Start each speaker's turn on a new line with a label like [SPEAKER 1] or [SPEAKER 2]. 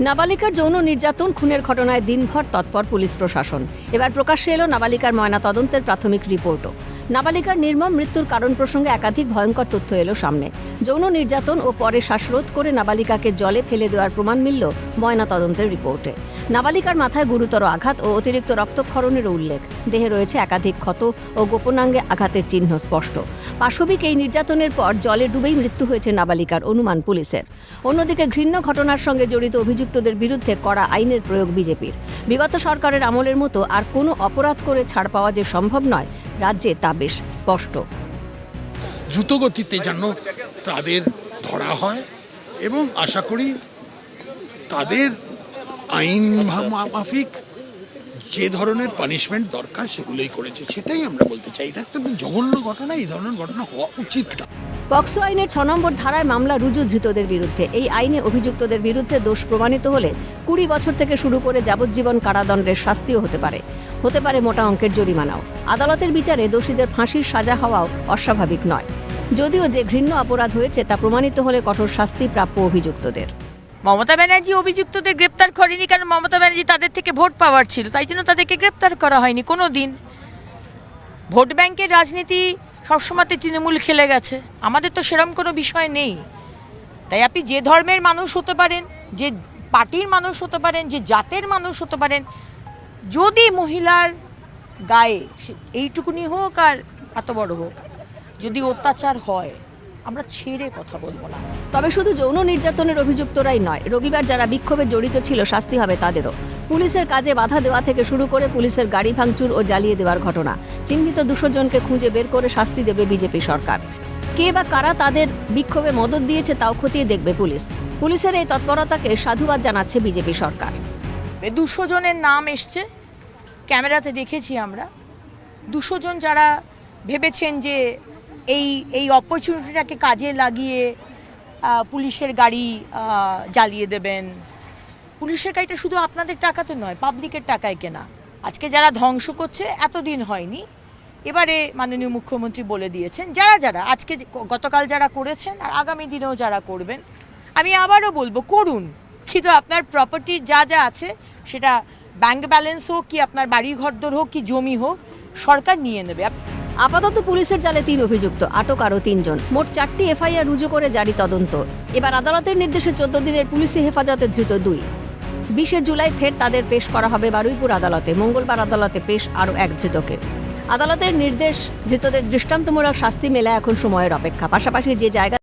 [SPEAKER 1] নাবালিকার যৌন নির্যাতন খুনের ঘটনায় দিনভর তৎপর পুলিশ প্রশাসন। এবার প্রকাশ্যে এলো নাবালিকার ময়নাতদন্তের প্রাথমিক রিপোর্টও। নাবালিকার নির্মম মৃত্যুর কারণ প্রসঙ্গে একাধিক ভয়ঙ্কর তথ্য এলো সামনে। যৌন নির্যাতন ও পরে শ্বাসরোধ করে নাবালিকাকে জলে ফেলে দেওয়ার প্রমাণ মিলল ময়নাতদন্তের রিপোর্টে। নাবালিকার মাথায় গুরুতর আঘাত ও অতিরিক্ত রক্তক্ষরণেরও উল্লেখ। দেহে রয়েছে একাধিক ক্ষত ও গোপনাঙ্গে আঘাতের চিহ্ন স্পষ্ট। পাশবিক এই নির্যাতনের পর জলে ডুবেই মৃত্যু হয়েছে নাবালিকার অনুমান পুলিশের। অন্যদিকে ঘৃণ্য ঘটনার সঙ্গে জড়িত অভিযুক্তদের বিরুদ্ধে কড়া আইনের প্রয়োগ বিজেপির। বিগত সরকারের আমলের মতো আর কোনো অপরাধ করে ছাড় পাওয়া যে সম্ভব নয়, রাজ্যে তা বেশ স্পষ্ট।
[SPEAKER 2] দ্রুতগতিতে যেন তাদের ধরা হয় এবং আশা করি তাদের আইন মাফিক যে ধরনের পানিশমেন্ট দরকার সেগুলোই করেছে, সেটাই আমরা বলতে চাই। এটা একটা জঘন্য ঘটনা, এই ধরনের ঘটনা হওয়া উচিত না।
[SPEAKER 1] পক্সো আইনের 6 নম্বর ধারায় মামলা রুজু ধৃতদের বিরুদ্ধে। এই আইনে অভিযুক্তদের বিরুদ্ধে দোষ প্রমাণিত হলে 20 বছর থেকে শুরু করে যাবজ্জীবন কারাদণ্ডের শাস্তিও হতে পারে মোটা অঙ্কের জরিমানাও। আদালতের বিচারে দোষীদের ফাঁসির সাজা হওয়াও অস্বাভাবিক নয়। যদিও যে ঘৃণ্য অপরাধ হয়েছে তা প্রমাণিত হলে কঠোর শাস্তি প্রাপ্য অভিযুক্তদের।
[SPEAKER 3] মমতা ব্যানার্জি অভিযুক্তদের গ্রেপ্তার করেনি, কারণ মমতা ব্যানার্জি তাদের থেকে ভোট পাওয়ার ছিল, তাই জন্য তাদেরকে গ্রেপ্তার করা হয়নি কোনো দিন। ভোট ব্যাংকের রাজনীতি সবসময়তে তৃণমূল খেলে গেছে, আমাদের তো সেরকম কোনো বিষয় নেই। তাই আপনি যে ধর্মের মানুষ হতে পারেন, যে পার্টির মানুষ হতে পারেন, যে জাতের মানুষ হতে পারেন, যদি মহিলার গায়ে এইটুকুনি হোক আর এত বড় হোক যদি অত্যাচার হয়, আমরা ছেড়ে কথা বলবো না।
[SPEAKER 1] তবে শুধু যৌন নির্যাতনের অভিযুক্তরাই নয়, রবিবার যারা বিক্ষোভে জড়িত ছিল শাস্তি হবে তাদেরও। পুলিশের কাজে বাধা দেওয়া থেকে শুরু করে পুলিশের গাড়ি ভাঙচুর ও জ্বালিয়ে দেওয়ার ঘটনা, চিহ্নিত 200 জনকে খুঁজে বের করে শাস্তি দেবে বিজেপি সরকার। কে বা কারা তাদের বিক্ষোভে মদত দিয়েছে তাও খতিয়ে দেখবে পুলিশ। পুলিশের এই তৎপরতাকে সাধুবাদ জানাচ্ছে বিজেপি সরকার।
[SPEAKER 3] 200 জনের নাম এসছে, ক্যামেরাতে দেখেছি আমরা। 200 জন যারা ভেবেছেন যে এই অপরচুনিটিটাকে কাজে লাগিয়ে পুলিশের গাড়ি জ্বালিয়ে দেবেন। পুলিশের গাড়িটা শুধু আপনাদের টাকাতে নয়, পাবলিকের টাকায় কেনা। আজকে যারা ধ্বংস করছে এতদিন হয়নি, এবারে মাননীয় মুখ্যমন্ত্রী বলে দিয়েছেন যারা আজকে গতকাল যারা করেছেন আর আগামী দিনেও যারা করবেন, আমি আবারও বলবো করুন, কিন্তু আপনার প্রপার্টির যা আছে সেটা ব্যাংক ব্যালেন্স হোক কি আপনার বাড়ি ঘরদোর হোক কি জমি হোক, সরকার নিয়ে নেবে।
[SPEAKER 1] আপাতত পুলিশের জালে 3 অভিযুক্ত, আটক আরও 3 জন। মোট 4টি এফআইআর রুজু করে জারি তদন্ত। এবার আদালতের নির্দেশে 14 দিনের পুলিশি হেফাজতে ধৃত 2। 20 জুলাই ফের তাদের পেশ করা হবে বারুইপুর আদালতে। মঙ্গলবার আদালতে পেশ আরও 1 ধৃতকে। আদালতের নির্দেশ, ধৃতদের দৃষ্টান্তমূলক শাস্তি মেলা এখন সময়ের অপেক্ষা। পাশাপাশি যে জায়গা